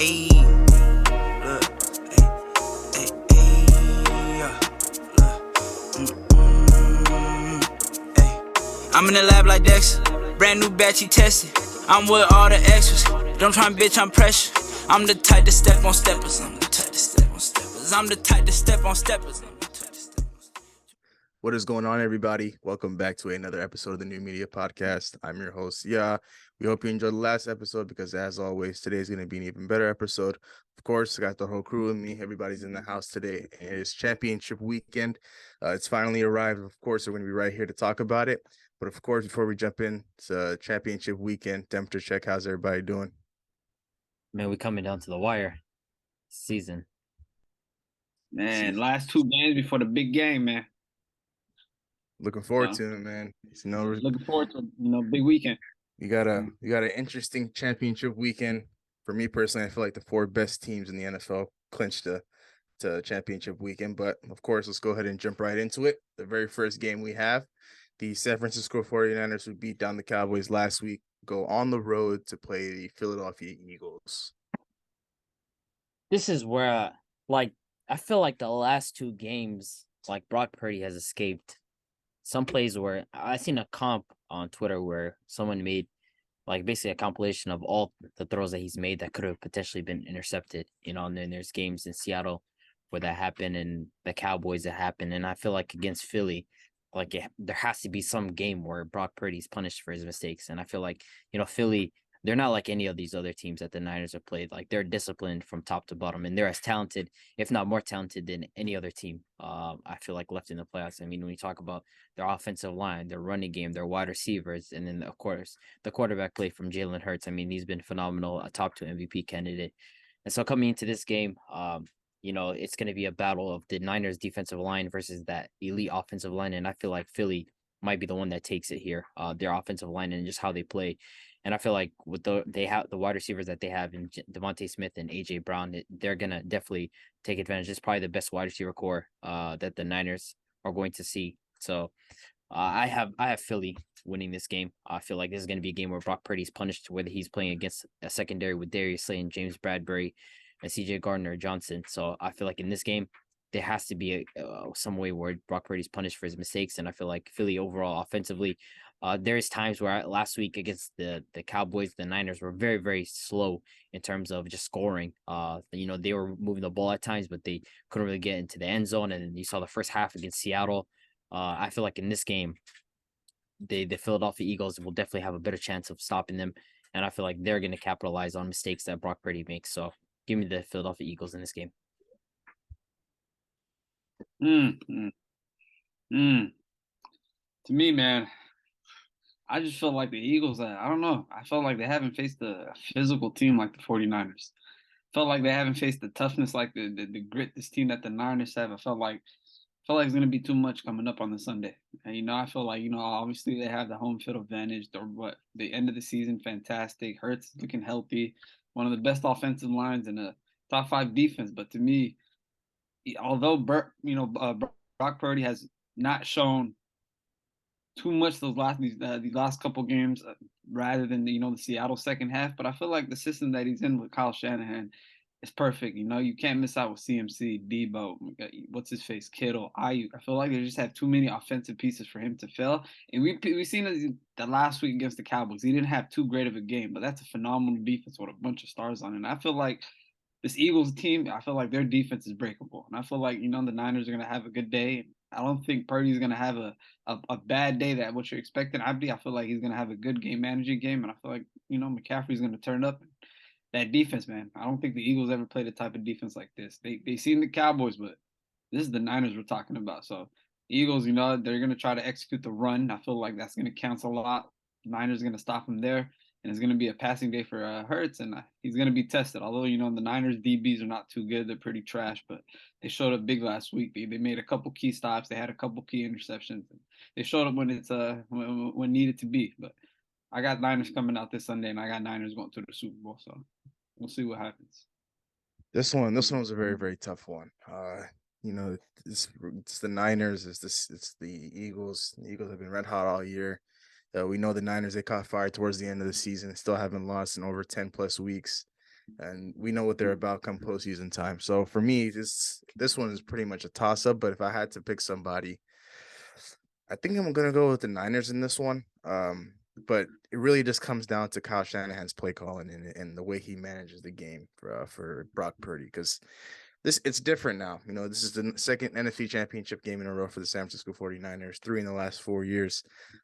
Ayy, look, ayy. I'm in the lab like Dexter, brand new batch he tested. I'm with all the extras, don't try and bitch, I'm pressure. I'm the type to step on steppers, I'm the type to step on steppers, I'm the type to step on steppers. What is going on, everybody? Welcome back to another episode of the New Media Podcast. I'm your host, Yeah. We hope you enjoyed the last episode because, as always, today's going to be an even better episode. Of course, I got the whole crew with me. Everybody's in the house today. It is championship weekend. It's finally arrived. Of course, we're going to be right here to talk about it. But, of course, before we jump in, it's championship weekend. Temperature check. How's everybody doing? Man, we coming down to the wire season. Man, last two games before the big game, man. Looking forward to it, man. Looking forward to big weekend. You got an interesting championship weekend. For me personally, I feel like the four best teams in the NFL clinched the championship weekend. But of course, let's go ahead and jump right into it. The very first game we have, the San Francisco 49ers, who beat down the Cowboys last week, go on the road to play the Philadelphia Eagles. This is where, I feel like the last two games, Brock Purdy has escaped. Some plays where I seen a comp on Twitter where someone made basically a compilation of all the throws that he's made that could have potentially been intercepted, and then there's games in Seattle where that happened and the Cowboys that happened. And I feel like against Philly, there has to be some game where Brock Purdy's punished for his mistakes. And I feel like, Philly, they're not like any of these other teams that the Niners have played. They're disciplined from top to bottom, and they're as talented, if not more talented, than any other team. I feel like left in the playoffs. I mean, when you talk about their offensive line, their running game, their wide receivers, and then of course the quarterback play from Jalen Hurts. I mean, he's been phenomenal, a top 2 MVP candidate. And so coming into this game, it's going to be a battle of the Niners defensive line versus that elite offensive line, and I feel like Philly might be the one that takes it here. Their offensive line and just how they play. And I feel like with they have the wide receivers that they have in Devontae Smith and AJ Brown, they're gonna definitely take advantage. It's probably the best wide receiver core that the Niners are going to see. So I have Philly winning this game. I feel like this is gonna be a game where Brock Purdy's punished, whether he's playing against a secondary with Darius Slay and James Bradbury and CJ Gardner-Johnson. So I feel like in this game, there has to be some way where Brock Purdy's punished for his mistakes. And I feel like Philly overall offensively, there's times where last week against the Cowboys, the Niners were very, very slow in terms of just scoring. They were moving the ball at times, but they couldn't really get into the end zone. And then you saw the first half against Seattle. I feel like in this game, the Philadelphia Eagles will definitely have a better chance of stopping them. And I feel like they're going to capitalize on mistakes that Brock Purdy makes. So give me the Philadelphia Eagles in this game. To me, man, I just feel like the Eagles, I don't know. I felt like they haven't faced a physical team like the 49ers. Felt like they haven't faced the toughness like the grit this team that the Niners have. I felt like it's going to be too much coming up on the Sunday. And, I feel like, obviously they have the home field advantage. The end of the season, fantastic. Hurts is looking healthy. One of the best offensive lines and a top 5 defense. But to me, although Brock Purdy has not shown too much these last couple games, rather than the Seattle second half, but I feel like the system that he's in with Kyle Shanahan is perfect. You can't miss out with CMC, Debo, what's his face, Kittle, Ayuk. I feel like they just have too many offensive pieces for him to fail. And we've seen it the last week against the Cowboys. He didn't have too great of a game, but that's a phenomenal defense with a bunch of stars on it. And I feel like this Eagles team, I feel like their defense is breakable. And I feel like, the Niners are going to have a good day. I don't think Purdy's going to have a bad day that what you're expecting. I feel like he's going to have a good game managing game. And I feel like, McCaffrey's going to turn up. That defense, man, I don't think the Eagles ever played a type of defense like this. They seen the Cowboys, but this is the Niners we're talking about. So the Eagles, they're going to try to execute the run. I feel like that's going to cancel a lot. The Niners are going to stop them there. And it's going to be a passing day for Hurts, and he's going to be tested. Although, the Niners DBs are not too good. They're pretty trash, but they showed up big last week. They made a couple key stops. They had a couple key interceptions. They showed up when it's when needed to be. But I got Niners coming out this Sunday, and I got Niners going to the Super Bowl. So we'll see what happens. This one was a very, very tough one. It's the Niners. It's the Eagles. The Eagles have been red hot all year. We know the Niners, they caught fire towards the end of the season, still haven't lost in over 10 plus weeks. and we know what they're about come postseason time. So for me, this one is pretty much a toss up. But if I had to pick somebody, I think I'm gonna go with the Niners in this one. But it really just comes down to Kyle Shanahan's play calling and the way he manages the game for Brock Purdy, because it's different now. You know, this is the second NFC Championship game in a row for the San Francisco 49ers, 3 in the last 4 years.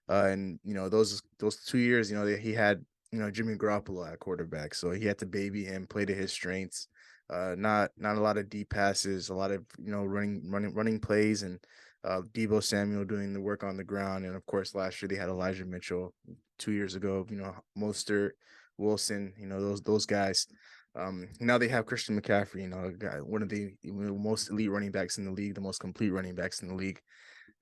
And you know, those 2 years, you know, he had, you know, Jimmy Garoppolo at quarterback, so he had to baby him, play to his strengths. Not a lot of deep passes, a lot of, you know, running plays, and Debo Samuel doing the work on the ground. And of course, last year they had Elijah Mitchell. 2 years ago, you know, Mostert, Wilson, you know, those guys. Now they have Christian McCaffrey, you know, one of the most elite running backs in the league, the most complete running backs in the league.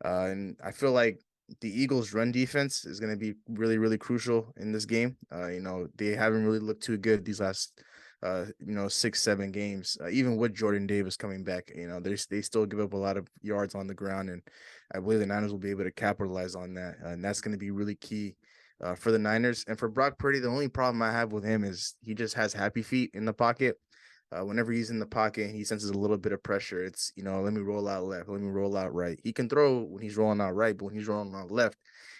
And I feel like the Eagles' run defense is going to be really, really crucial in this game. You know, they haven't really looked too good these last, you know, 6-7 games. Even with Jordan Davis coming back, you know, they still give up a lot of yards on the ground, and I believe the Niners will be able to capitalize on that, and that's going to be really key for the Niners. And for Brock Purdy, the only problem I have with him is he just has happy feet in the pocket. Whenever he's in the pocket and he senses a little bit of pressure, it's, you know, let me roll out left, let me roll out right. He can throw when he's rolling out right, but when he's rolling out left,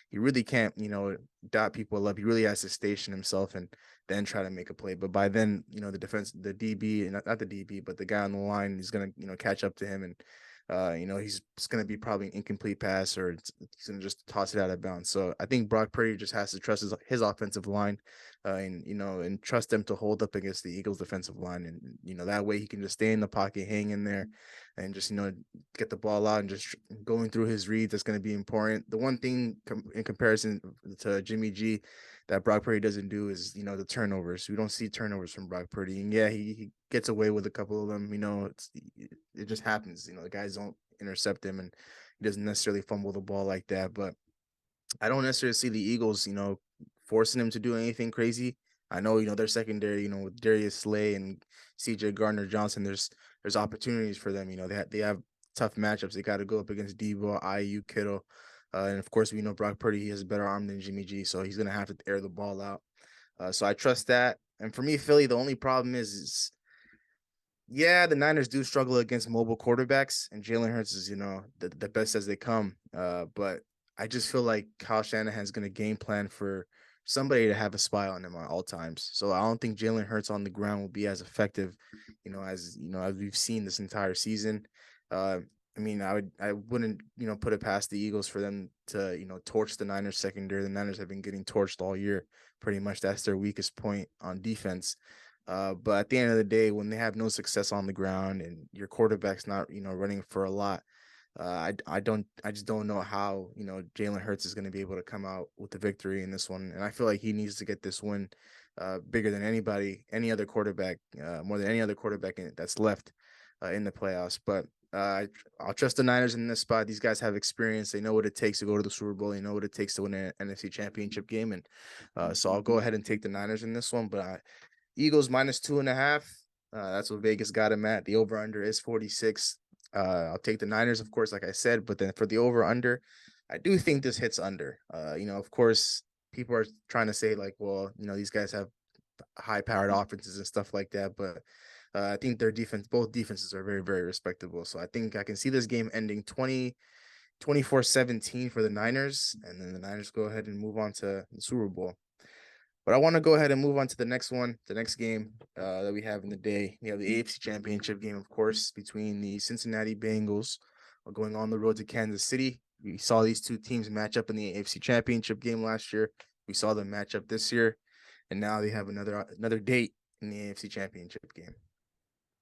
he really can't, you know, dot people up. He really has to station himself and then try to make a play. But by then, you know, the defense, the DB, not the DB, but the guy on the line is going to, you know, catch up to him, and you know, he's going to be probably an incomplete pass, or he's going to just toss it out of bounds. So I think Brock Purdy just has to trust his offensive line, and, you know, and trust them to hold up against the Eagles defensive line. And, you know, that way he can just stay in the pocket, hang in there, and just, you know, get the ball out and just going through his reads. That's going to be important. The one thing in comparison to Jimmy G that Brock Purdy doesn't do is, you know, the turnovers. We don't see turnovers from Brock Purdy. And yeah, he gets away with a couple of them. You know, it just happens. You know, the guys don't intercept him, and he doesn't necessarily fumble the ball like that. But I don't necessarily see the Eagles, you know, forcing him to do anything crazy. I know, you know, their secondary, you know, with Darius Slay and C.J. Gardner-Johnson, there's opportunities for them. You know, they have tough matchups. They got to go up against Debo, IU, Kittle. And of course, we know Brock Purdy, he has a better arm than Jimmy G, so he's going to have to air the ball out. So I trust that. And for me, Philly, the only problem is yeah, the Niners do struggle against mobile quarterbacks, and Jalen Hurts is, you know, the best as they come. But I just feel like Kyle Shanahan's going to game plan for somebody to have a spy on him at all times. So I don't think Jalen Hurts on the ground will be as effective, you know, as we've seen this entire season. I mean, I wouldn't, you know, put it past the Eagles for them to, you know, torch the Niners secondary. The Niners have been getting torched all year. Pretty much that's their weakest point on defense. But at the end of the day, when they have no success on the ground and your quarterback's not, you know, running for a lot, I just don't know how, you know, Jalen Hurts is going to be able to come out with the victory in this one. And I feel like he needs to get this win bigger than any other quarterback, more than any other quarterback that's left in the playoffs. But I'll trust the Niners in this spot. These guys have experience. They know what it takes to go to the Super Bowl. They know what it takes to win an NFC Championship game. And so I'll go ahead and take the Niners in this one. But Eagles -2.5. That's what Vegas got him at. The over-under is 46. I'll take the Niners, of course, like I said. But then for the over-under, I do think this hits under. You know, of course, people are trying to say, like, well, you know, these guys have high-powered offenses and stuff like that. But I think both defenses are very, very respectable. So I think I can see this game ending 24-17 for the Niners. And then the Niners go ahead and move on to the Super Bowl. But I want to go ahead and move on to the next game that we have in the day. We have the AFC Championship game, of course, between the Cincinnati Bengals going on the road to Kansas City. We saw these two teams match up in the AFC Championship game last year. We saw them match up this year, and now they have another date in the AFC Championship game.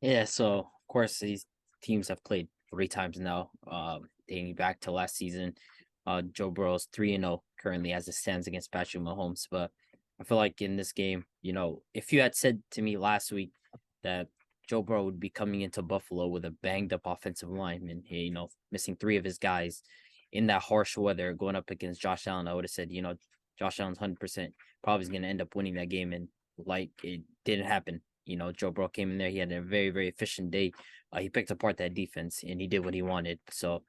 Yeah, so of course these teams have played 3 times now, dating back to last season. Joe Burrow's 3-0 currently as it stands against Patrick Mahomes. But I feel like in this game, you know, if you had said to me last week that Joe Burrow would be coming into Buffalo with a banged up offensive line and, you know, missing 3 of his guys in that harsh weather going up against Josh Allen, I would have said, you know, Josh Allen's 100% probably is going to end up winning that game. And like, it didn't happen. You know, Joe Burrow came in there. He had a very, very efficient day. He picked apart that defense and he did what he wanted. So,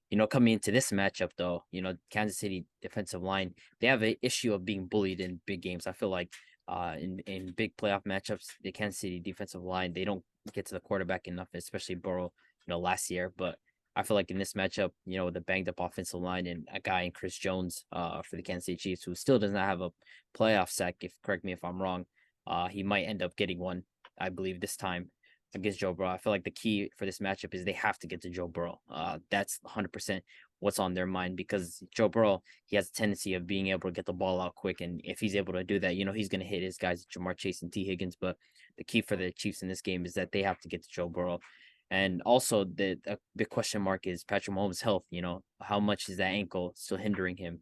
you know, coming into this matchup, though, you know, Kansas City defensive line, they have an issue of being bullied in big games. I feel like In big playoff matchups, the Kansas City defensive line, they don't get to the quarterback enough, especially Burrow, last year. But I feel like in this matchup, with the banged up offensive line and a guy in Chris Jones for the Kansas City Chiefs, who still does not have a playoff sack, correct me if I'm wrong, he might end up getting one, I believe, this time against Joe Burrow. I feel like the key for this matchup is they have to get to Joe Burrow. That's 100% what's on their mind, because Joe Burrow, he has a tendency of being able to get the ball out quick. And if he's able to do that, he's going to hit his guys, Jamar Chase and T. Higgins. But the key for the Chiefs in this game is that they have to get to Joe Burrow. And also the question mark is Patrick Mahomes' health. How much is that ankle still hindering him?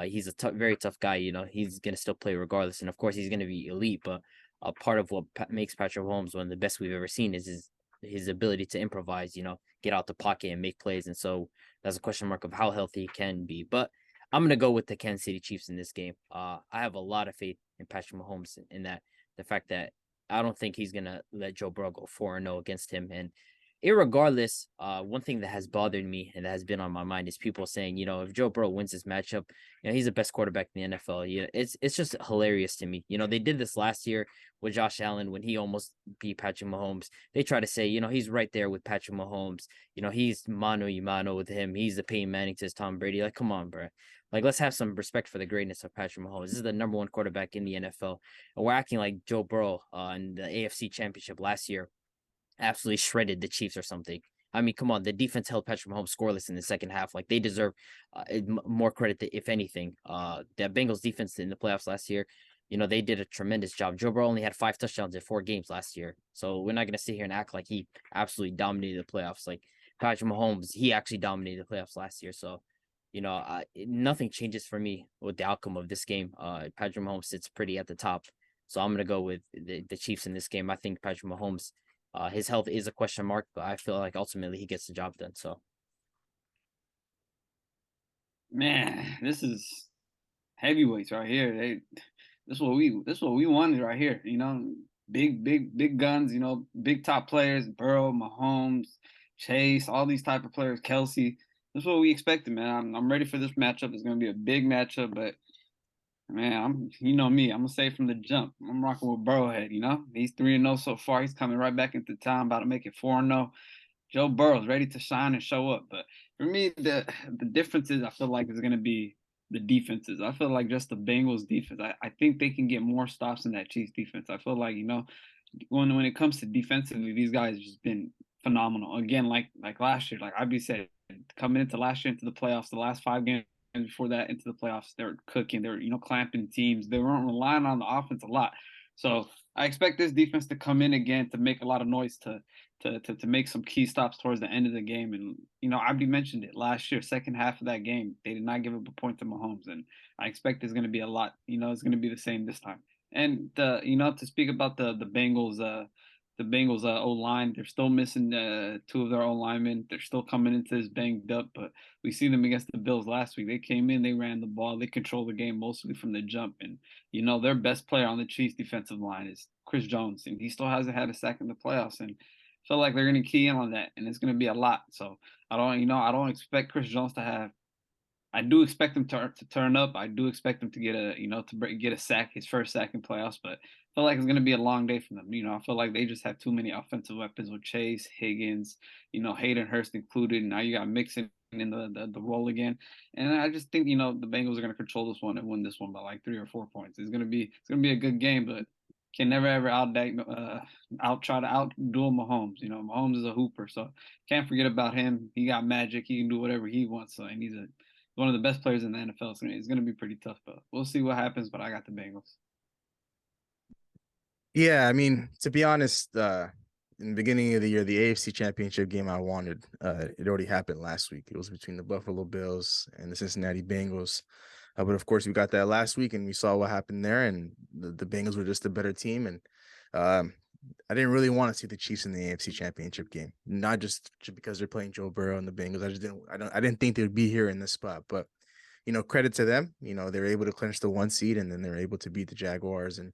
He's a very tough guy. He's going to still play regardless. And of course, he's going to be elite. But part of what makes Patrick Mahomes one of the best we've ever seen is his ability to improvise, get out the pocket and make plays. And so that's a question mark of how healthy he can be. But I'm going to go with the Kansas City Chiefs in this game. I have a lot of faith in Patrick Mahomes in that the fact that I don't think he's going to let Joe Burrow go 4-0 against him. And irregardless, one thing that has bothered me and that has been on my mind is people saying, if Joe Burrow wins this matchup, he's the best quarterback in the NFL. It's just hilarious to me. They did this last year with Josh Allen when he almost beat Patrick Mahomes. They try to say, he's right there with Patrick Mahomes. He's mano y mano with him. He's the Peyton Manning to his Tom Brady. Like, come on, bro. Like, let's have some respect for the greatness of Patrick Mahomes. This is the number one quarterback in the NFL. And we're acting like Joe Burrow in the AFC Championship last year absolutely shredded the Chiefs or something. I mean, come on, the defense held Patrick Mahomes scoreless in the second half. Like, they deserve more credit, if anything. The Bengals defense in the playoffs last year, they did a tremendous job. Joe Burrow only had 5 touchdowns in 4 games last year. So we're not going to sit here and act like he absolutely dominated the playoffs. Like, Patrick Mahomes, he actually dominated the playoffs last year. So, nothing changes for me with the outcome of this game. Patrick Mahomes sits pretty at the top. So I'm going to go with the Chiefs in this game. I think Patrick Mahomes, his health is a question mark, but I feel like ultimately he gets the job done. So, Man, this is heavyweights right here. This is what we wanted right here. Big guns. Big top players: Burrow, Mahomes, Chase, all these type of players. Kelsey. This is what we expected, man. I'm ready for this matchup. It's gonna be a big matchup, but man, me. I'm gonna say from the jump, I'm rocking with Burrowhead. He's 3-0 so far. He's coming right back into town, about to make it 4-0. Joe Burrow's ready to shine and show up. But for me, the differences I feel like is gonna be the defenses. I feel like just the Bengals defense. I think they can get more stops than that Chiefs defense. I feel like when it comes to defensively, these guys have just been phenomenal. Again, like last year, like I'd said, coming into last year into the playoffs, the last 5 games. And before that, into the playoffs, they were cooking. They were, clamping teams. They weren't relying on the offense a lot. So I expect this defense to come in again to make a lot of noise, to make some key stops towards the end of the game. And Abdi mentioned it last year, second half of that game, they did not give up a point to Mahomes, and I expect there's going to be a lot. It's going to be the same this time. And to speak about the Bengals. The Bengals O-line, they're still missing 2 of their O-linemen. They're still coming into this banged up, but we seen them against the Bills last week. They came in, they ran the ball, they controlled the game mostly from the jump. And, their best player on the Chiefs defensive line is Chris Jones, and he still hasn't had a sack in the playoffs. And I feel like they're going to key in on that, and it's going to be a lot. So I don't expect Chris Jones to have. I do expect him to turn up. I do expect him to get get a sack, his first sack in playoffs, but I feel like it's going to be a long day for them. I feel like they just have too many offensive weapons with Chase, Higgins, Hayden Hurst included. Now you got Mixon in the role again. And I just think, the Bengals are going to control this one and win this one by like 3 or 4 points. It's going to be a good game, but can never ever try to outduel Mahomes. Mahomes is a hooper, so can't forget about him. He got magic. He can do whatever he wants. So, and he's one of the best players in the NFL. So it's going to be pretty tough, but we'll see what happens. But I got the Bengals. Yeah, I mean, to be honest, in the beginning of the year, the AFC Championship game I wanted, it already happened last week. It was between the Buffalo Bills and the Cincinnati Bengals. But of course, we got that last week, and we saw what happened there, and the Bengals were just a better team. And I didn't really want to see the Chiefs in the AFC Championship game, not just because they're playing Joe Burrow and the Bengals. I didn't think they would be here in this spot, but credit to them. They're able to clinch the 1 seed, and then they're able to beat the Jaguars and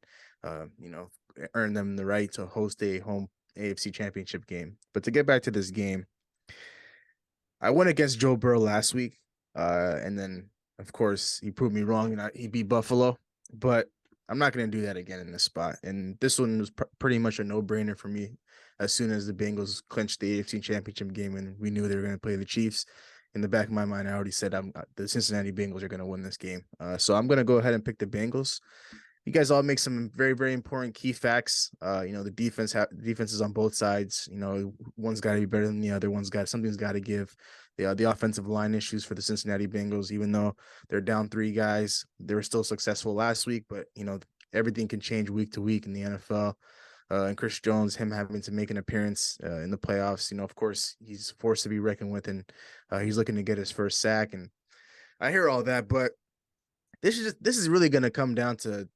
earn them the right to host a home AFC Championship game. But to get back to this game, I went against Joe Burrow last week, and then of course he proved me wrong, and he beat Buffalo. But I'm not going to do that again in this spot. And this one was pretty much a no-brainer for me as soon as the Bengals clinched the AFC Championship game and we knew they were going to play the Chiefs. In the back of my mind, I already said the Cincinnati Bengals are going to win this game. So I'm going to go ahead and pick the Bengals. You guys all make some very, very important key facts. The defenses on both sides. One's got to be better than the other. Something's got to give. The offensive line issues for the Cincinnati Bengals, even though they're down 3 guys, they were still successful last week. But everything can change week to week in the NFL. And Chris Jones, him having to make an appearance in the playoffs, of course, he's forced to be reckoned with, and he's looking to get his first sack. And I hear all that, but this is really going to come down to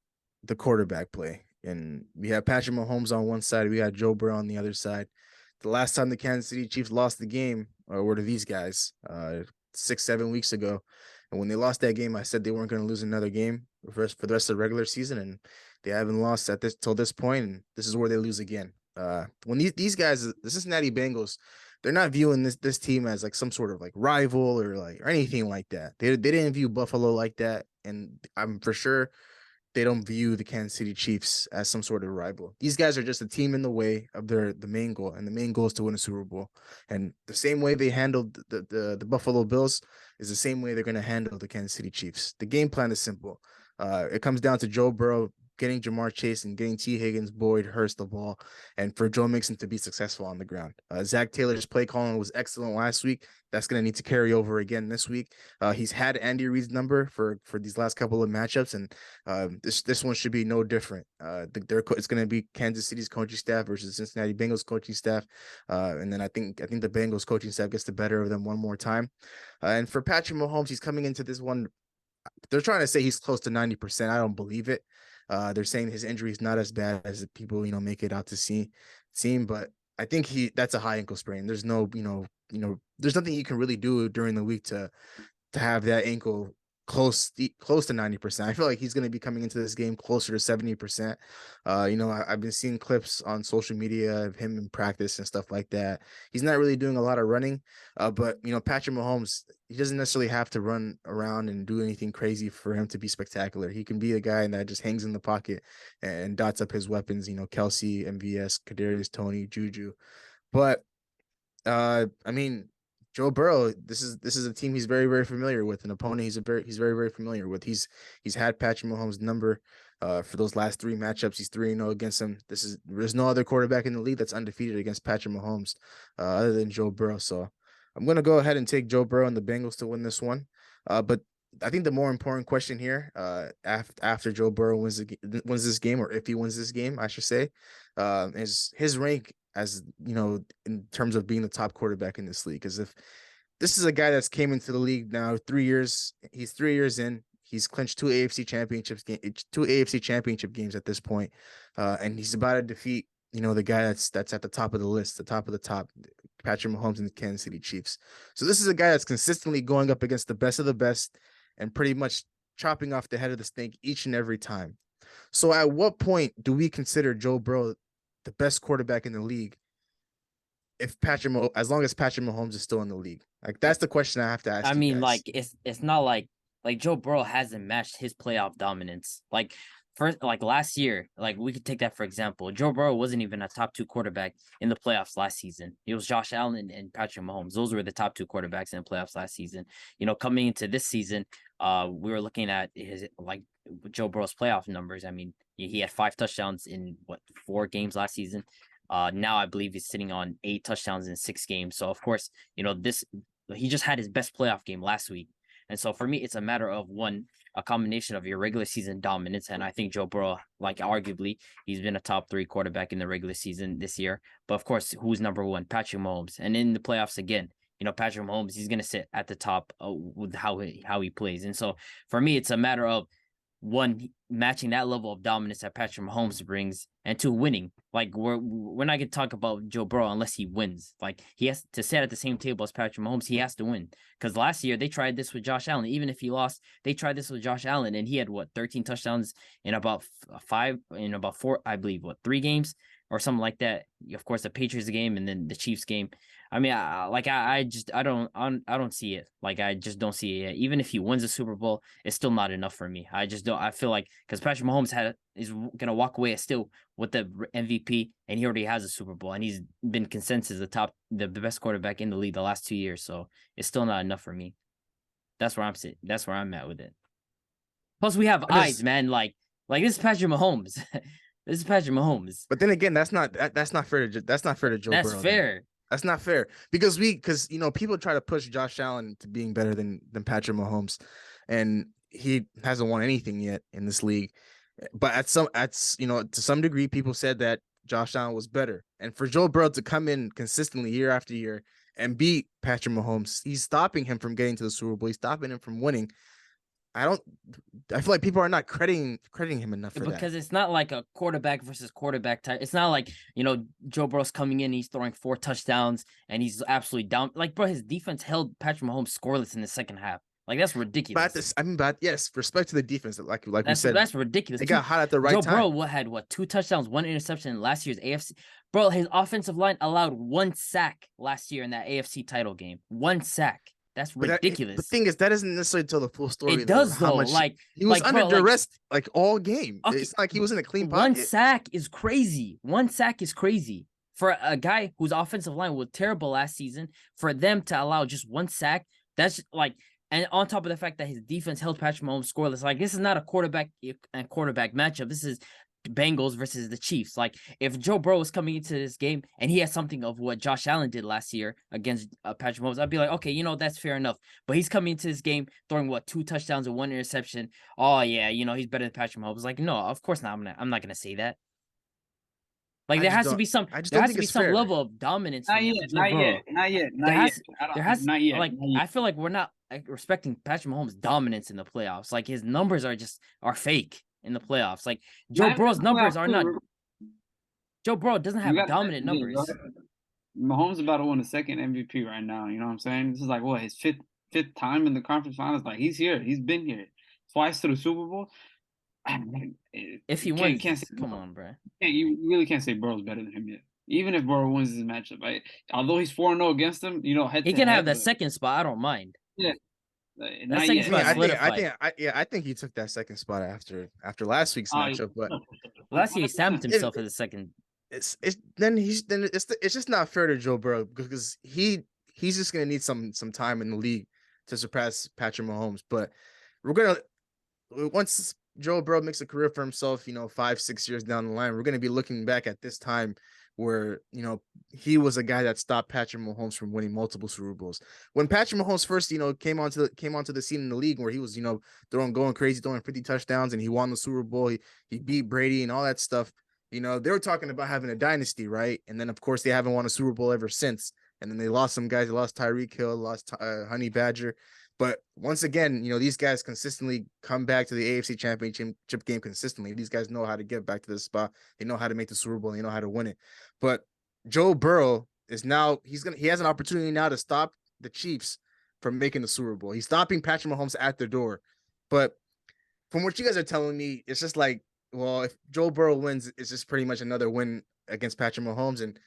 the quarterback play. And we have Patrick Mahomes on one side, we got Joe Burrow on the other side. The last time the Kansas City Chiefs lost the game were to these guys 6-7 weeks ago. And when they lost that game, I said they weren't going to lose another game for the rest of the regular season, and they haven't lost till this point, and this is where they lose again. When these guys, the Cincinnati Bengals, they're not viewing this team as like some sort of like rival or anything like that. They didn't view Buffalo like that, and I'm for sure they don't view the Kansas City Chiefs as some sort of rival. These guys are just a team in the way of the main goal, and the main goal is to win a Super Bowl. And the same way they handled the Buffalo Bills is the same way they're going to handle the Kansas City Chiefs. The game plan is simple. It comes down to Joe Burrow getting Jamar Chase and getting T. Higgins, Boyd, Hurst the ball, and for Joe Mixon to be successful on the ground. Zach Taylor's play calling was excellent last week. That's going to need to carry over again this week. He's had Andy Reid's number for these last couple of matchups, and this one should be no different. It's going to be Kansas City's coaching staff versus Cincinnati Bengals coaching staff, and then I think the Bengals coaching staff gets the better of them one more time. And for Patrick Mahomes, he's coming into this one. They're trying to say he's close to 90%. I don't believe it. They're saying his injury is not as bad as people, make it out to seem, but I think that's a high ankle sprain. There's no, there's nothing you can really do during the week to have that ankle close to 90%. I feel like he's going to be coming into this game closer to 70%. I've been seeing clips on social media of him in practice and stuff like that. He's not really doing a lot of running, but Patrick Mahomes, he doesn't necessarily have to run around and do anything crazy for him to be spectacular. He can be a guy that just hangs in the pocket and dots up his weapons, Kelsey, MVS, Kadarius Toney, Juju. But Joe Burrow, this is a team he's very, very familiar with, an opponent he's very, very familiar with. He's had Patrick Mahomes' number for those last 3 matchups. He's 3-0 against him. There's no other quarterback in the league that's undefeated against Patrick Mahomes other than Joe Burrow. So I'm going to go ahead and take Joe Burrow and the Bengals to win this one. But I think the more important question here, after Joe Burrow wins this game, or if he wins this game, I should say, is his rank as in terms of being the top quarterback in this league. Because if this is a guy that's came into the league now 3 years, he's 3 years in, he's clinched 2 AFC championship games at this point, and he's about to defeat the guy that's at the top of the list, the top of the top, Patrick Mahomes and the Kansas City Chiefs. So this is a guy that's consistently going up against the best of the best and pretty much chopping off the head of the snake each and every time. So at what point do we consider Joe Burrow the best quarterback in the league as long as Patrick Mahomes is still in the league? Like, that's the question I have to ask. It's not like Joe Burrow hasn't matched his playoff dominance. Last year, we could take that for example. Joe Burrow wasn't even a top 2 quarterback in the playoffs last season. It was Josh Allen and Patrick Mahomes. Those were the top 2 quarterbacks in the playoffs last season. Coming into this season, we were looking at Joe Burrow's playoff numbers. He had 5 touchdowns in 4 games last season. Now I believe he's sitting on 8 touchdowns in 6 games. So of course, he just had his best playoff game last week. And so for me, it's a matter of a combination of your regular season dominance. And I think Joe Burrow, arguably, he's been a top 3 quarterback in the regular season this year. But of course, who's number 1? Patrick Mahomes. And in the playoffs again, Patrick Mahomes, he's going to sit at the top with how he plays. And so for me, it's a matter of 1, matching that level of dominance that Patrick Mahomes brings, and 2, winning. We're not going to talk about Joe Burrow unless he wins. He has to sit at the same table as Patrick Mahomes. He has to win. Because last year they tried this with Josh Allen. Even if he lost, they tried this with Josh Allen, and he had 13 touchdowns in about 4, I believe, 3 games or something like that. Of course, the Patriots game and then the Chiefs game. I mean, I don't see it. Like, I just don't see it. Even if he wins the Super Bowl, it's still not enough for me. I just don't. I feel like because Patrick Mahomes is gonna walk away still with the MVP, and he already has a Super Bowl, and he's been consensus the best quarterback in the league the last 2 years. So it's still not enough for me. That's where I'm sitting. That's where I'm at with it. Plus, we have eyes, man. Like this is Patrick Mahomes. This is Patrick Mahomes. But then again, that's not fair to Joe Burrow. That's fair. Then. That's not fair because people try to push Josh Allen to being better than Patrick Mahomes, and he hasn't won anything yet in this league. But to some degree, people said that Josh Allen was better, and for Joe Burrow to come in consistently year after year and beat Patrick Mahomes, he's stopping him from getting to the Super Bowl. He's stopping him from winning. I feel like people are not crediting him enough for that. Because it's not like a quarterback versus quarterback type. It's not like, Joe Burrow's coming in, he's throwing 4 touchdowns and he's absolutely down. Like, bro, his defense held Patrick Mahomes scoreless in the second half. Like, that's ridiculous. But yes, respect to the defense. Like we said, that's ridiculous. They got hot at the right time. Joe Burrow had 2 touchdowns, 1 interception in last year's AFC. Bro, his offensive line allowed 1 sack last year in that AFC title game. 1 sack. That's ridiculous. The thing is, that doesn't necessarily tell the full story. It does, though. Like, he was under duress like all game. Okay, it's like he was in a clean pocket. 1 sack is crazy. 1 sack is crazy for a guy whose offensive line was terrible last season. For them to allow just 1 sack, that's like, and on top of the fact that his defense held Patrick Mahomes scoreless. Like, this is not a quarterback and quarterback matchup. This is Bengals versus the Chiefs. Like, if Joe Burrow was coming into this game and he has something of what Josh Allen did last year against Patrick Mahomes, I'd be like, okay, that's fair enough. But he's coming into this game throwing 2 touchdowns and 1 interception. Oh yeah, he's better than Patrick Mahomes. Like, no, of course not. I'm not gonna say that. Like, there has to be some level of dominance. Not yet. I feel like we're not respecting Patrick Mahomes' dominance in the playoffs. Like, his numbers are fake in the playoffs. Like, Joe Burrow's numbers are not. Joe Burrow doesn't have dominant numbers. Mahomes about to win a second MVP right now. You know what I'm saying? This is like his fifth time in the conference finals. Like, he's here. He's been here twice to the Super Bowl. If he wins, come on, bro. You really can't say Burrow's better than him yet. Even if Burrow wins his matchup, right? Although he's 4-0 against him, he can have the second spot. I don't mind. Yeah. I think he took that second spot after last week's matchup, but last year he stamped himself as the second. It's just not fair to Joe Burrow because he's just gonna need some time in the league to surpass Patrick Mahomes. But once Joe Burrow makes a career for himself, 5-6 years down the line, we're gonna be looking back at this time where he was a guy that stopped Patrick Mahomes from winning multiple Super Bowls. When Patrick Mahomes first came onto the scene in the league, where he was going crazy, throwing 50 touchdowns, and he won the Super Bowl, he beat Brady and all that stuff. They were talking about having a dynasty, right? And then of course they haven't won a Super Bowl ever since. And then they lost some guys. They lost Tyreek Hill, lost Honey Badger. But once again, these guys consistently come back to the AFC Championship game consistently. These guys know how to get back to this spot. They know how to make the Super Bowl. They know how to win it. But Joe Burrow is now he has an opportunity now to stop the Chiefs from making the Super Bowl. He's stopping Patrick Mahomes at their door. But from what you guys are telling me, it's just like, well, if Joe Burrow wins, it's just pretty much another win against Patrick Mahomes. And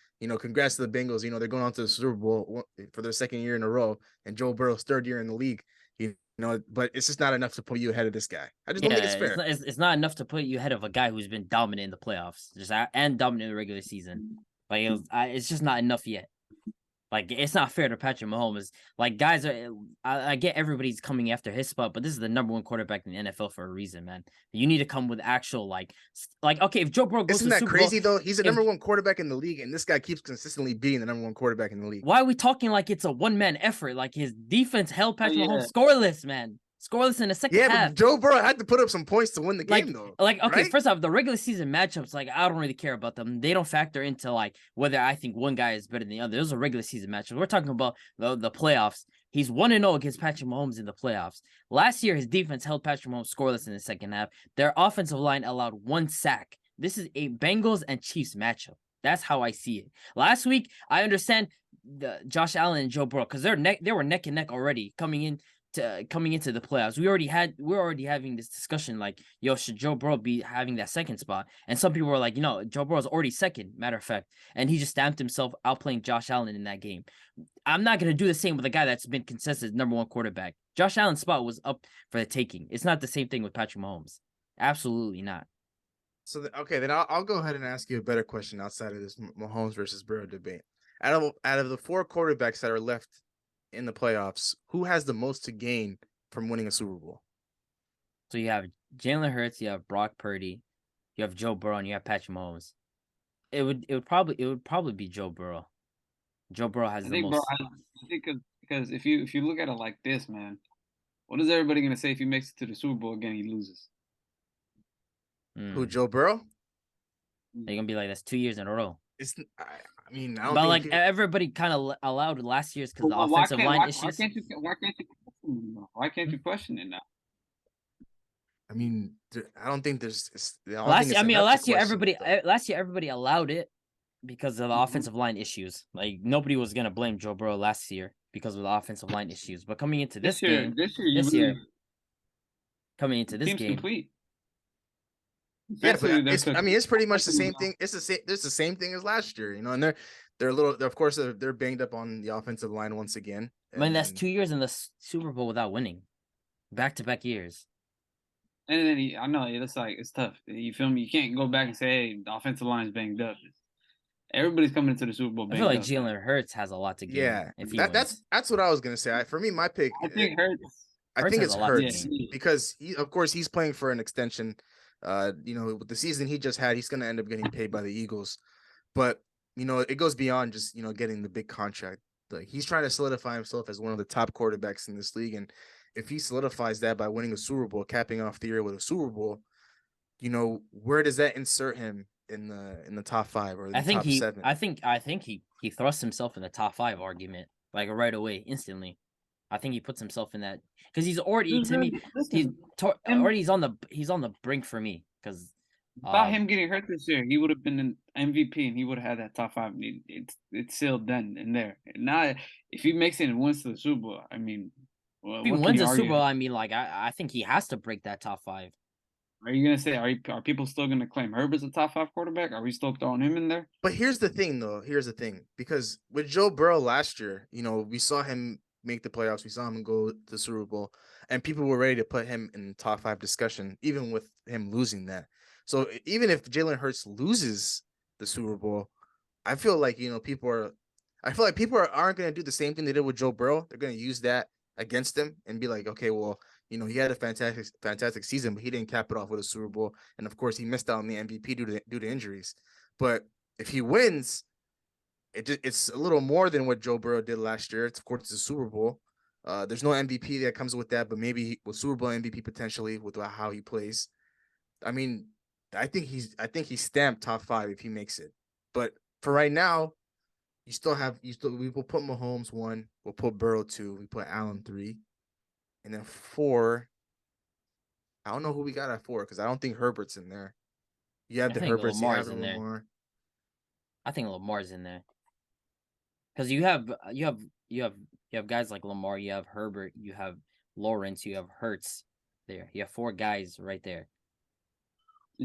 congrats to the Bengals. They're going on to the Super Bowl for their second year in a row, and Joe Burrow's 3rd year in the league. But it's just not enough to put you ahead of this guy. I just don't think it's fair. It's not enough to put you ahead of a guy who's been dominant in the playoffs, and dominant in the regular season. Like, it's just not enough yet. Like, it's not fair to Patrick Mahomes. Like, guys I get everybody's coming after his spot, but this is the number 1 quarterback in the NFL for a reason, man. You need to come with actual like okay, if Joe Burrow goes Isn't to that Super crazy Bowl, though? He's the number 1 quarterback in the league, and this guy keeps consistently being the number 1 quarterback in the league. Why are we talking like it's a one-man effort? Like, his defense held Patrick Mahomes scoreless, man. Scoreless in the second half. Yeah, but Joe Burrow had to put up some points to win the game, though. Okay, right? First off, the regular season matchups, like, I don't really care about them. They don't factor into, like, whether I think one guy is better than the other. Those are regular season matchups. We're talking about the playoffs. He's 1-0 against Patrick Mahomes in the playoffs. Last year, his defense held Patrick Mahomes scoreless in the second half. Their offensive line allowed 1 sack. This is a Bengals and Chiefs matchup. That's how I see it. Last week, I understand Josh Allen and Joe Burrow, because they were neck and neck already coming in coming into the playoffs. We're already having this discussion like, yo, should Joe Burrow be having that second spot? And some people were like, Joe Burrow's already second, matter of fact, and he just stamped himself outplaying Josh Allen in that game. I'm not gonna do the same with a guy that's been consistent number one quarterback. Josh Allen's spot was up for the taking. It's not the same thing with Patrick Mahomes. Absolutely not. So then I'll go ahead and ask you a better question outside of this Mahomes versus Burrow debate. Out of the 4 quarterbacks that are left in the playoffs, who has the most to gain from winning a Super Bowl? So you have Jalen Hurts, you have Brock Purdy, you have Joe Burrow, and you have Patrick Mahomes. It would probably be Joe Burrow. Joe Burrow has the most. Bro, I think because if you look at it like this, man, what is everybody gonna say if he makes it to the Super Bowl again? He loses. Who, Joe Burrow? They're gonna be like, that's 2 years in a row. I mean, I don't. But think like everybody kind of allowed last year's because the offensive line issues. Why can't you question it now? I mean, I don't think there's. Last year everybody allowed it because of the offensive line issues. Like nobody was gonna blame Joe Burrow last year because of the offensive line issues. But coming into this year, coming into this game, complete. Yeah, but it's pretty much the same thing. It's the same thing as last year, and they're banged up on the offensive line once again. I mean, that's 2 years in the Super Bowl without winning, back-to-back years. And then I know it's tough. You feel me? You can't go back and say, "Hey, the offensive line's banged up." Everybody's coming into the Super Bowl. I feel like Jalen Hurts has a lot to gain. Yeah, if he that's what I was gonna say. For me, my pick. I think Hurts. I think it's Hurts because he's playing for an extension. With the season he just had, he's going to end up getting paid by the Eagles. But, it goes beyond just, getting the big contract. Like he's trying to solidify himself as one of the top quarterbacks in this league. And if he solidifies that by winning a Super Bowl, capping off the year with a Super Bowl, where does that insert him in the top 5 or the top 7? I think he thrusts himself in the top 5 argument, like right away, instantly. I think he puts himself in that because he's already to me. He's on the brink for me because without him getting hurt this year, he would have been an MVP and he would have had that top 5. It's sealed then and there. Now, if he makes it and wins the Super Bowl, I mean, if he wins the Super Bowl, I mean, like I think he has to break that top 5. Are you gonna say are people still gonna claim Herbert's a top 5 quarterback? Are we still throwing him in there? But here's the thing, though. Because with Joe Burrow last year, we saw him make the playoffs. We saw him go to the Super Bowl, and people were ready to put him in the top 5 discussion, even with him losing that. So even if Jalen Hurts loses the Super Bowl, I feel like people aren't going to do the same thing they did with Joe Burrow. They're going to use that against him and be like, okay, well, he had a fantastic season, but he didn't cap it off with a Super Bowl, and of course he missed out on the MVP due to injuries. But if he wins, it's a little more than what Joe Burrow did last year. Of course, it's a Super Bowl. There's no MVP that comes with that, but maybe with Super Bowl MVP potentially with how he plays. I mean, I think he's stamped top 5 if he makes it. But for right now, we will put Mahomes 1, we'll put Burrow 2, we put Allen 3, and then 4. I don't know who we got at 4 because I don't think Herbert's in there. You have the Herberts, you have Lamar. I think Lamar's in there. Because you have guys like Lamar, you have Herbert, you have Lawrence, you have Hurts there. You have 4 guys right there.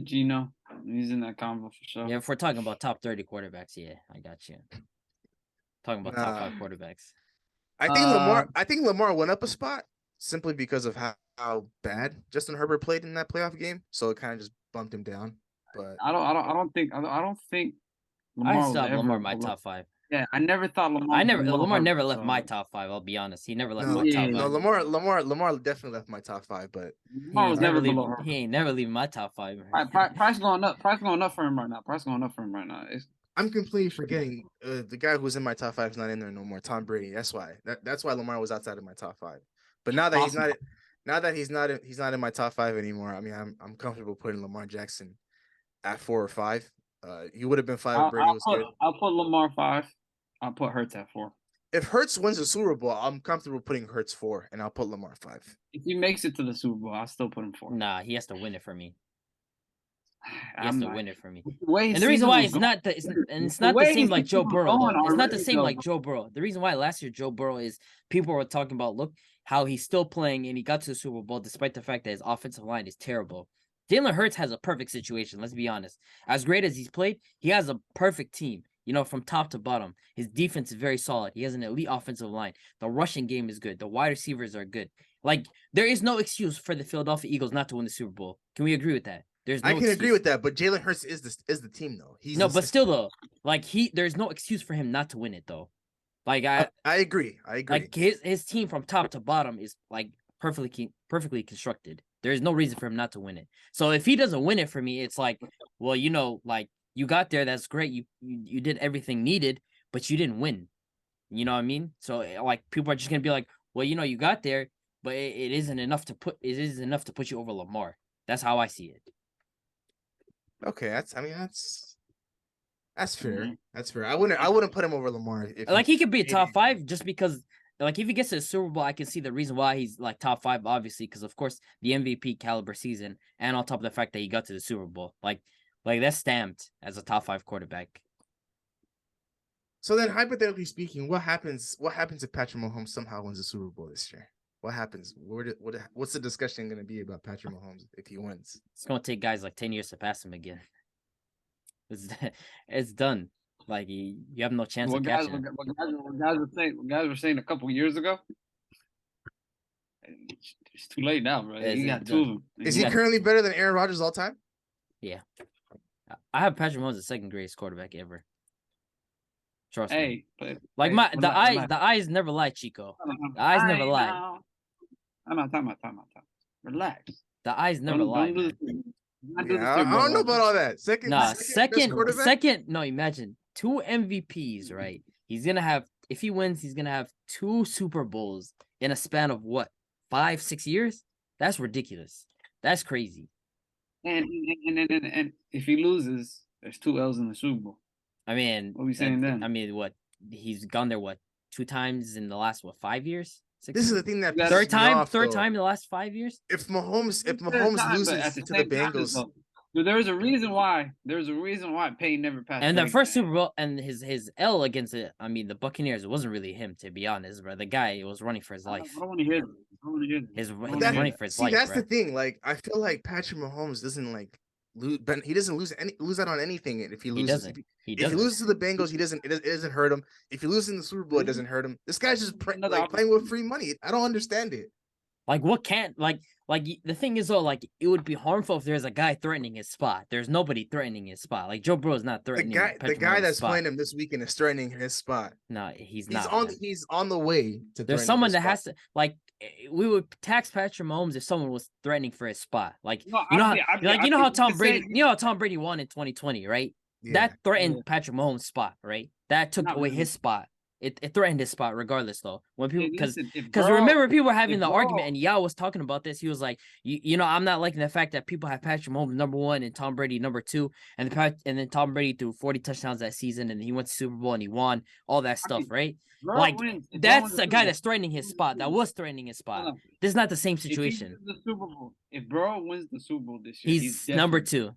Gino, he's in that combo for sure. Yeah, if we're talking about top 30 quarterbacks, yeah, I got you. Talking about top 5 quarterbacks. I think Lamar went up a spot simply because of how bad Justin Herbert played in that playoff game. So it kind of just bumped him down. But I don't think Lamar I stopped Lamar in my top 5. Yeah, I never thought Lamar. Lamar never left my top 5. I'll be honest. He never left my top 5. No, Lamar definitely left my top 5, but Lamar was never below her. He ain't never leaving my top 5. Price going up. Price going up for him right now. I'm completely forgetting the guy who's in my top 5 is not in there no more. Tom Brady. That's why. That's why Lamar was outside of my top 5. But now that he's not in my top 5 anymore. I mean, I'm comfortable putting Lamar Jackson at 4 or 5. He would have been 5 if Brady was good. I'll put Lamar 5. I'll put Hurts at 4. If Hurts wins the Super Bowl, I'm comfortable putting Hurts 4, and I'll put Lamar 5. If he makes it to the Super Bowl, I'll still put him 4. Nah, he has to win it for me. Win it for me. And the reason why it's not the same like Joe Burrow. It's not the same like Joe Burrow. The reason why last year Joe Burrow is people were talking about, look, how he's still playing and he got to the Super Bowl despite the fact that his offensive line is terrible. Jalen Hurts has a perfect situation, let's be honest. As great as he's played, he has a perfect team, from top to bottom. His defense is very solid. He has an elite offensive line. The rushing game is good. The wide receivers are good. Like, there is no excuse for the Philadelphia Eagles not to win the Super Bowl. Can we agree with that? I can agree with that, but Jalen Hurts is the team though. But still though, like there's no excuse for him not to win it though. Like I agree. Like his team from top to bottom is like perfectly constructed. There is no reason for him not to win it. So if he doesn't win it for me, it's like, well, like you got there, that's great. You did everything needed, but you didn't win. You know what I mean? So like people are just gonna be like, well, you got there, but it isn't enough to put you over Lamar. That's how I see it. Okay, that's fair. Mm-hmm. That's fair. I wouldn't put him over Lamar. He could be a top 5 just because, like, if he gets to the Super Bowl, I can see the reason why he's like top 5, obviously, because of course the MVP caliber season, and on top of the fact that he got to the Super Bowl, like that's stamped as a top 5 quarterback. So then, hypothetically speaking, what happens if Patrick Mahomes somehow wins the Super Bowl this year? What happens? What's the discussion going to be about Patrick Mahomes if he wins? It's going to take guys like 10 years to pass him again. It's done. Like you have no chance of catching him. What guys were saying a couple of years ago. It's too late now, bro. You got 2 of them. Is he currently better than Aaron Rodgers all time? Yeah, I have Patrick Mahomes the second greatest quarterback ever. Trust me. But like the eyes never lie, Chico. The eyes never lie. I'm not talking about. Relax. The eyes never lie. I don't know about all that. Second. No, imagine 2 MVPs, right? He's gonna have, if he wins, he's gonna have 2 Super Bowls in a span of what, 5-6 years? That's ridiculous. That's crazy. And if he loses, there's 2 L's in the Super Bowl. I mean, what are we saying then? I mean, what, he's gone there 2 times in the last 5 years? 6 this years? is the thing that third time in the last 5 years. If Mahomes loses to the Bengals, there's a reason why. Payne never passed. And the first Super Bowl and his L against it. I mean, the Buccaneers. It wasn't really him, to be honest, bro. The guy was running for his life. I don't want to hear this. He's running for his life. That's bro. the thing. Like, I feel like Patrick Mahomes doesn't lose, but he doesn't lose out on anything if he loses. If he loses to the Bengals, it doesn't hurt him. If he loses in the Super Bowl, it doesn't hurt him. This guy's just playing with free money. I don't understand it. Like, what can't the thing is though, like, it would be harmful if there's a guy threatening his spot. There's nobody threatening his spot. Like, Joe Burrow is not threatening the guy that's playing him this weekend is threatening his spot. No, he's not. He's on the way to. There's someone that has to, like, we would tax Patrick Mahomes if someone was threatening for his spot. Like, you know how Tom Brady won in 2020, right? Yeah. That threatened Patrick Mahomes' spot, right? That took away his spot. It threatened his spot regardless, though. When people, because remember, people were having the argument, and Yao was talking about this. He was like, I'm not liking the fact that people have Patrick Mahomes number 1 and Tom Brady number 2, and then Tom Brady threw 40 touchdowns that season, and he went to Super Bowl and he won all that stuff, right? Like, that's a guy that's threatening his spot. That was threatening his spot. This is not the same situation. If Burrow wins the Super Bowl this year, he's number 2.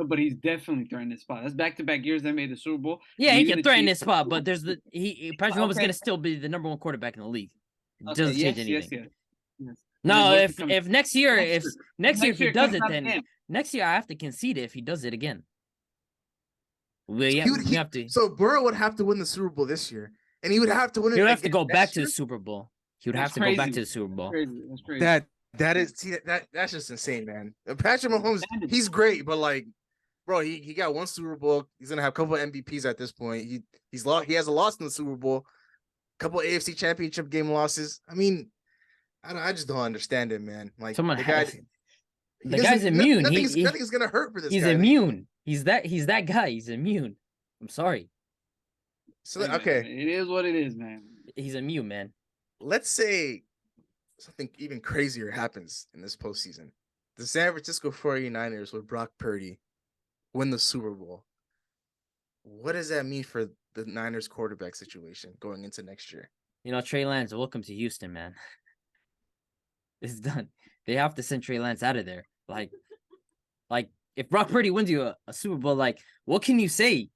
But he's definitely threatening his spot. That's back-to-back years they made the Super Bowl. Yeah, he can threaten his spot, but there's Patrick Mahomes is going to still be the number 1 quarterback in the league. It doesn't change anything. Yes. No, if next year if he does it, then next year I have to concede it if he does it again. We have to. So Burrow would have to win the Super Bowl this year, and he would have to win it. He would have to go back to the Super Bowl. He would have to go back to the Super Bowl. That's crazy. That's just insane, man. Patrick Mahomes, he's great, but like, bro, he got 1 Super Bowl. He's gonna have a couple of MVPs at this point. He has a loss in the Super Bowl, a couple of AFC Championship game losses. I mean, I just don't understand it, man. Like, the guy's immune. Nothing's gonna hurt for this. He's guy. Immune. He's that guy. He's immune. I'm sorry. So okay, it is what it is, man. He's immune, man. Let's say something even crazier happens in this postseason. The San Francisco 49ers with Brock Purdy win the Super Bowl. What does that mean for the Niners quarterback situation going into next year? Trey Lance, welcome to Houston, man. It's done. They have to send Trey Lance out of there. Like if Brock Purdy wins you a Super Bowl, like, what can you say?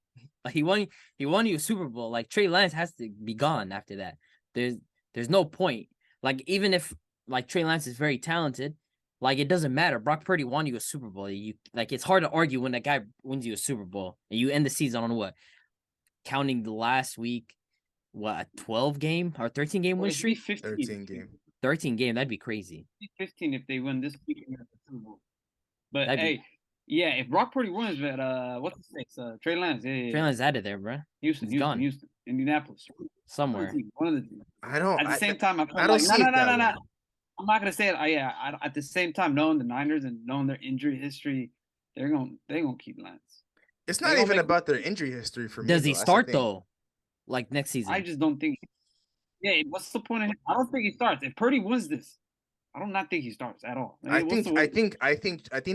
Like, he won you a Super Bowl. Like, Trey Lance has to be gone after that. There's no point. Like, even if like Trey Lance is very talented, like it doesn't matter. Brock Purdy won you a Super Bowl. You like it's hard to argue when a guy wins you a Super Bowl and you end the season on what? Counting the last week, what, a 12 game or 13 game win streak? 13 game. 13 game, that'd be crazy. 15 if they win this weekend at the Super Bowl. But That'd hey, yeah, if Brock Purdy wins, but what's his name? Trey Lance. Yeah. Trey Lance out of there, bro. Houston, Indianapolis, somewhere. One of the two. I don't. At the same time, I don't see it that way. I'm not gonna say it. At the same time, knowing the Niners and knowing their injury history, they're gonna keep Lance. It's not even about their injury history for me. Does he start though? Like next season? I just don't think. Yeah, what's the point of him? I don't think he starts. If Purdy wins this, I do not think he starts at all. I think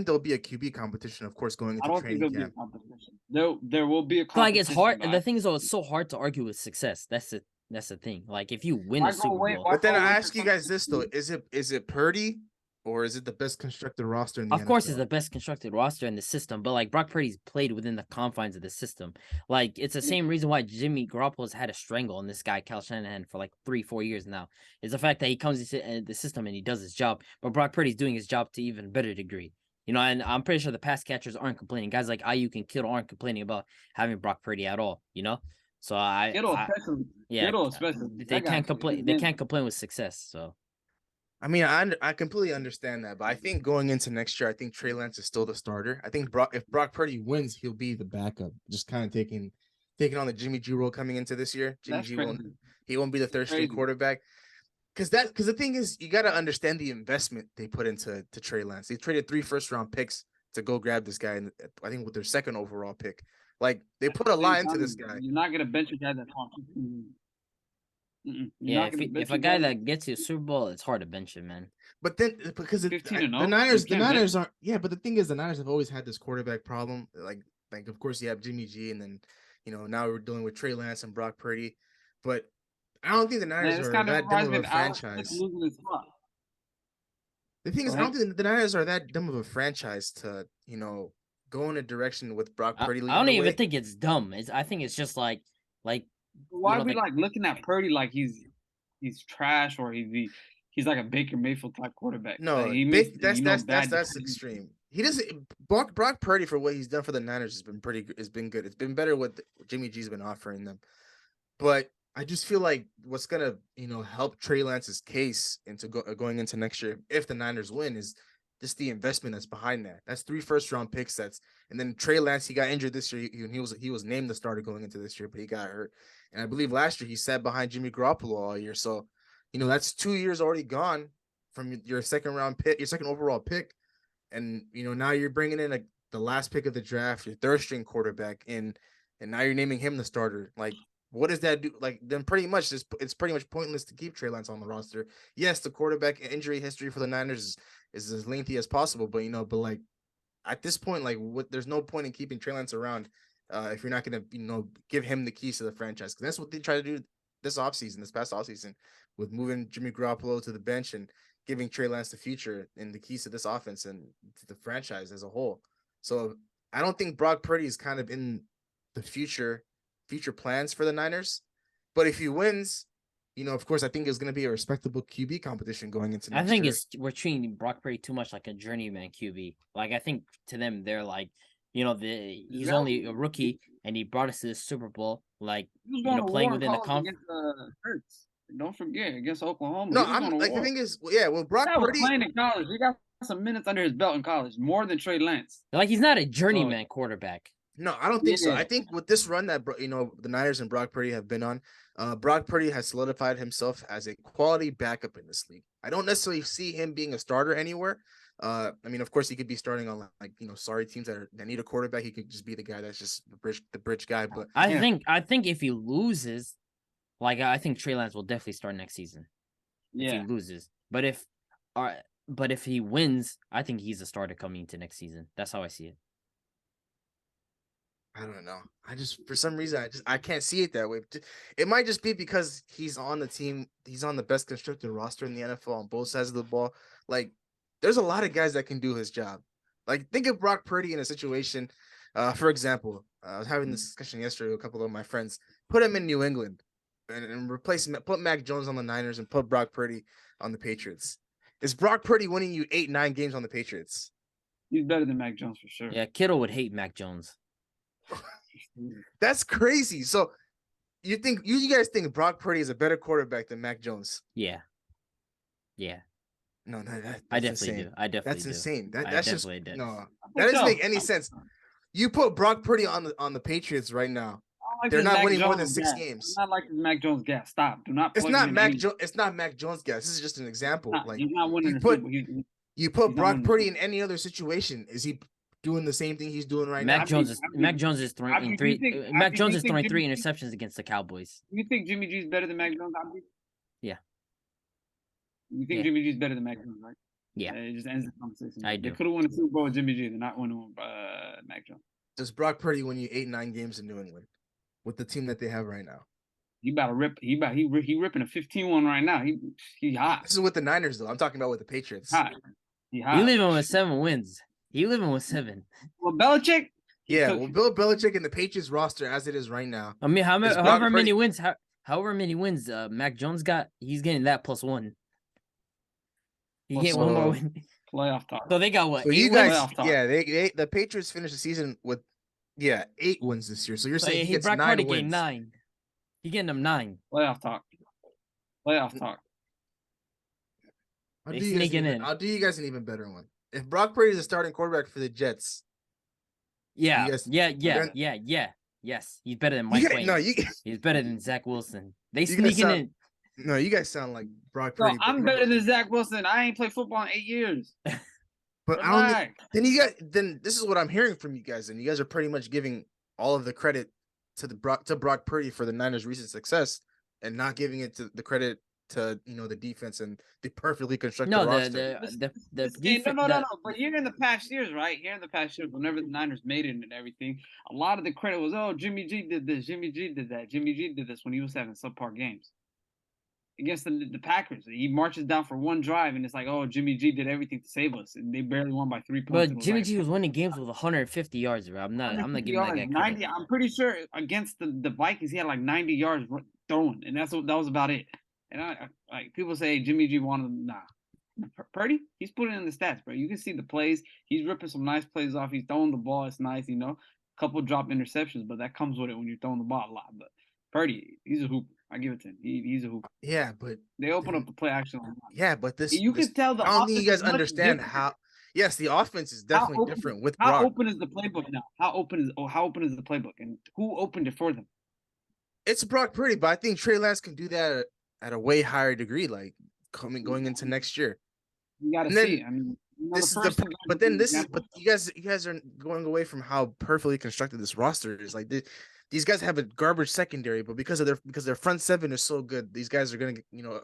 there'll be a QB competition, of course, going into training camp. Be a competition. There will be a competition. Like it's hard. The thing is, though, it's so hard to argue with success. That's the thing. Like if you win a Super Bowl, but then I ask you guys this though: is it Purdy or is it the best constructed roster in the NFL? Of course, it's the best constructed roster in the system, but like Brock Purdy's played within the confines of the system. Like it's the same reason why Jimmy Garoppolo's had a strangle on this guy, Kyle Shanahan, for like 3-4 years now. Is the fact that he comes into the system and he does his job, but Brock Purdy's doing his job to even better degree. You know, and I'm pretty sure the pass catchers aren't complaining. Guys like Ayuk and Kittle aren't complaining about having Brock Purdy at all. You know, so Kittle especially, they can't complain. They can't complain with success. So. I mean, I completely understand that, but I think going into next year, I think Trey Lance is still the starter. I think if Brock Purdy wins, he'll be the backup, just kind of taking on the Jimmy G role coming into this year. He won't be the third string quarterback. Because the thing is, you got to understand the investment they put into Trey Lance. They traded 3 first-round picks to go grab this guy, and I think with their second overall pick. Like, they put a lot into this guy. You're not going to bench a guy that's Yeah, if a guy that gets you a Super Bowl, it's hard to bench him, man. But then because the Niners aren't. Yeah, but the thing is, the Niners have always had this quarterback problem. Like of course you have Jimmy G, and then now we're dealing with Trey Lance and Brock Purdy. But I don't think the Niners are that dumb of a franchise. The thing is, I don't think the Niners are that dumb of a franchise to go in a direction with Brock Purdy. I don't even think it's dumb. I think it's just like. Why are we looking at Purdy like he's trash or he's like a Baker Mayfield type quarterback? No, that's extreme. He doesn't. Brock Purdy, for what he's done for the Niners, has been good. It's been better what Jimmy G's been offering them. But I just feel like what's gonna help Trey Lance's case into going into next year if the Niners win is just the investment that's behind that. That's 3 first-round picks. And then Trey Lance, he got injured this year. He was named the starter going into this year, but he got hurt. And I believe last year he sat behind Jimmy Garoppolo all year. So, that's 2 years already gone from your second overall pick. And now you're bringing in the last pick of the draft, your third string quarterback, and now you're naming him the starter. Like, what does that do? Like, then pretty much it's pretty much pointless to keep Trey Lance on the roster. Yes, the quarterback injury history for the Niners is as lengthy as possible, but like at this point, there's no point in keeping Trey Lance around if you're not going to give him the keys to the franchise, because that's what they try to do this past offseason, with moving Jimmy Garoppolo to the bench and giving Trey Lance the future and the keys to this offense and to the franchise as a whole. So I don't think Brock Purdy is kind of in the future plans for the Niners, but if he wins, of course, I think it's going to be a respectable QB competition going into next year. We're treating Brock Purdy too much like a journeyman QB. Like, I think to them, they're like, he's only a rookie and he brought us to the Super Bowl. Like, playing within the conference. Don't forget, against Oklahoma. No, the thing is, Brock Purdy playing in college. He got some minutes under his belt in college, more than Trey Lance. Like, he's not a journeyman quarterback. No, I don't think so. I think with this run that the Niners and Brock Purdy have been on, Brock Purdy has solidified himself as a quality backup in this league. I don't necessarily see him being a starter anywhere. I mean, of course, he could be starting on sorry teams that need a quarterback. He could just be the guy that's just the bridge guy. But I think if he loses, I think Trey Lance will definitely start next season. Yeah. If he loses, but if he wins, I think he's a starter coming into next season. That's how I see it. I don't know. For some reason, I can't see it that way. It might just be because he's on the team. He's on the best constructed roster in the NFL on both sides of the ball. Like, there's a lot of guys that can do his job. Like, think of Brock Purdy in a situation. For example, I was having this discussion yesterday with a couple of my friends. Put him in New England. and put Mac Jones on the Niners and put Brock Purdy on the Patriots. Is Brock Purdy winning you 8-9 games on the Patriots? He's better than Mac Jones for sure. Yeah, Kittle would hate Mac Jones. That's crazy. So you guys think Brock Purdy is a better quarterback than Mac Jones? Yeah. Yeah. No, that's I definitely insane. do. I definitely That's do. insane. I That's just definitely do. no. That doesn't make any sense. You put Brock Purdy on the Patriots right now. They're not winning more than 6 games. It's not like the Mac Jones gas. Stop. Do not. It's not Mac Jones. It's not Mac Jones, guys. This is just an example. Like he's not winning. You put Brock Purdy in any other situation. Is he doing the same thing he's doing right now? Mac Jones is throwing 3 interceptions against the Cowboys. You think Jimmy G's better than Mac Jones? Yeah. You think Jimmy G's better than Mac Jones, right? Yeah. It just ends the conversation. I do. They could have won a Super Bowl with Jimmy G. They're not winning with Mac Jones. Does Brock Purdy win you 8-9 games in New England with the team that they have right now? He about to rip. He ripping a 15-1 right now. He hot. This is with the Niners though. I'm talking about with the Patriots. He leaving with 7 wins. He living with 7. Well, Belichick. Yeah, well, Bill Belichick and the Patriots roster as it is right now. I mean, however many wins Mac Jones got, he's getting that +1. He get one more win. Playoff talk. So they got what? So 8 you guys, wins? yeah, the Patriots finished the season with 8 wins this year. So you're saying he gets Brock 9 Purdy wins. getting 9. He getting them 9. Playoff talk. I'll do you guys an even better one. If Brock Purdy is a starting quarterback for the Jets, yes, he's better than Mike Wayne. He's better than Zach Wilson. They sneaking in. No, you guys sound like Brock Purdy. No, I'm better than Zach Wilson. I ain't played football in 8 years. But I don't. Then this is what I'm hearing from you guys, and you guys are pretty much giving all of the credit to Brock Purdy for the Niners' recent success, and not giving it to the credit to the defense and the perfectly constructed roster. The defense. No. But here in the past years, right? Here in the past years, whenever the Niners made it and everything, a lot of the credit was, Jimmy G did this, Jimmy G did that, Jimmy G did this when he was having subpar games against the Packers. He marches down for one drive, and it's like, Jimmy G did everything to save us, and they barely won by 3 points. But Jimmy G was winning games with 150 yards, bro. I'm not giving that guy 90. I'm pretty sure against the Vikings, he had like 90 yards throwing, and that was about it. And I like people say Jimmy G wanted him. Nah, Purdy, he's putting in the stats, bro. You can see the plays. He's ripping some nice plays off. He's throwing the ball. It's nice, couple drop interceptions, but that comes with it when you're throwing the ball a lot. But Purdy, he's a hooper. I give it to him. He's a hooper. Yeah, but they open up the play action. Yeah, but can tell the. I don't think you guys understand how. Yes, the offense is definitely different with Brock. How open is the playbook now? How open is the playbook, and who opened it for them? It's Brock Purdy, but I think Trey Lance can do that at a way higher degree, like going into next year. You gotta see. I mean, but you guys are going away from how perfectly constructed this roster is. Like these guys have a garbage secondary, but because their front seven is so good, these guys are gonna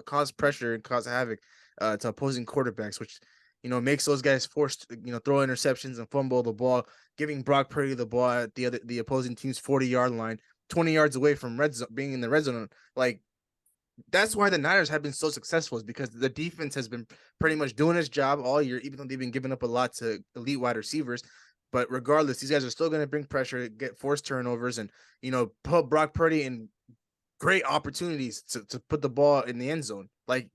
cause pressure and cause havoc to opposing quarterbacks, which makes those guys forced to throw interceptions and fumble the ball, giving Brock Purdy the ball at the opposing team's 40-yard line, 20 yards away from being in the red zone. Like, that's why the Niners have been so successful, is because the defense has been pretty much doing its job all year, even though they've been giving up a lot to elite wide receivers. But regardless, these guys are still going to bring pressure, get forced turnovers, and put Brock Purdy in great opportunities to put the ball in the end zone. Like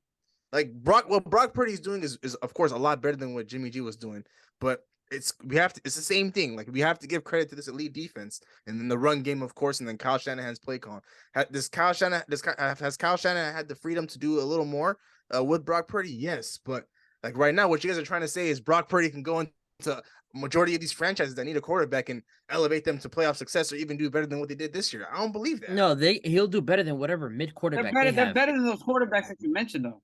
Brock Purdy is doing is of course a lot better than what Jimmy G was doing, but it's the same thing. Like, we have to give credit to this elite defense, and then the run game, of course, and then Kyle Shanahan's play call. Has Kyle Shanahan had the freedom to do a little more with Brock Purdy? Yes, but like right now, what you guys are trying to say is Brock Purdy can go into a majority of these franchises that need a quarterback and elevate them to playoff success, or even do better than what they did this year. I don't believe that. No, he'll do better than whatever mid quarterback they're better than those quarterbacks that you mentioned, though.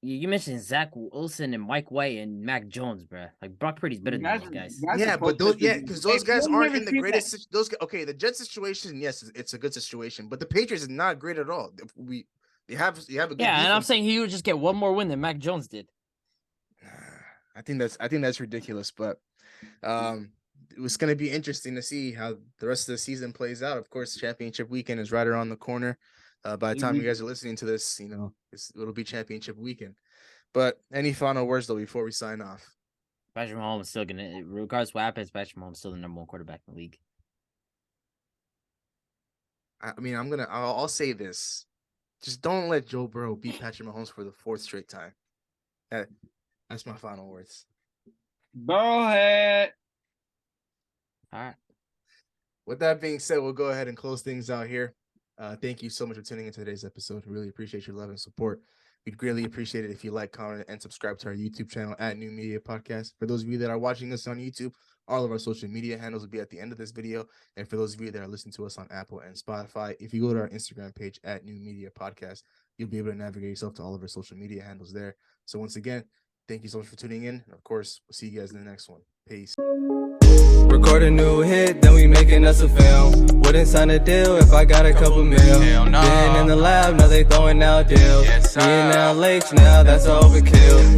You mentioned Zach Wilson and Mike White and Mac Jones, bro. Like, Brock Purdy's better than those guys. Yeah, but because those guys aren't in the greatest. The Jets situation, yes, it's a good situation, but the Patriots is not great at all. You have a good defense. And I'm saying he would just get one more win than Mac Jones did. I think that's ridiculous, but it was going to be interesting to see how the rest of the season plays out. Of course, championship weekend is right around the corner. By the time you guys are listening to this, it'll be championship weekend. But any final words, though, before we sign off? Patrick Mahomes is still regardless of what happens, Patrick Mahomes is still the #1 quarterback in the league. I mean, I'll say this. Just don't let Joe Burrow beat Patrick Mahomes for the 4th straight time. That's my final words. Burrowhead. All right. With that being said, we'll go ahead and close things out here. Thank you so much for tuning into today's episode. Really appreciate your love and support. We'd greatly appreciate it if you like, comment, and subscribe to our YouTube channel at New Media Podcast. For those of you that are watching us on YouTube, all of our social media handles will be at the end of this video. And for those of you that are listening to us on Apple and Spotify, if you go to our Instagram page at New Media Podcast, you'll be able to navigate yourself to all of our social media handles there. So once again, thank you so much for tuning in. And of course, we'll see you guys in the next one. Peace. Record a new hit, then we making us a film. Wouldn't sign a deal if I got a couple mil. Been in the lab, now they throwing out deals. Me and now Lakes, now that's overkill.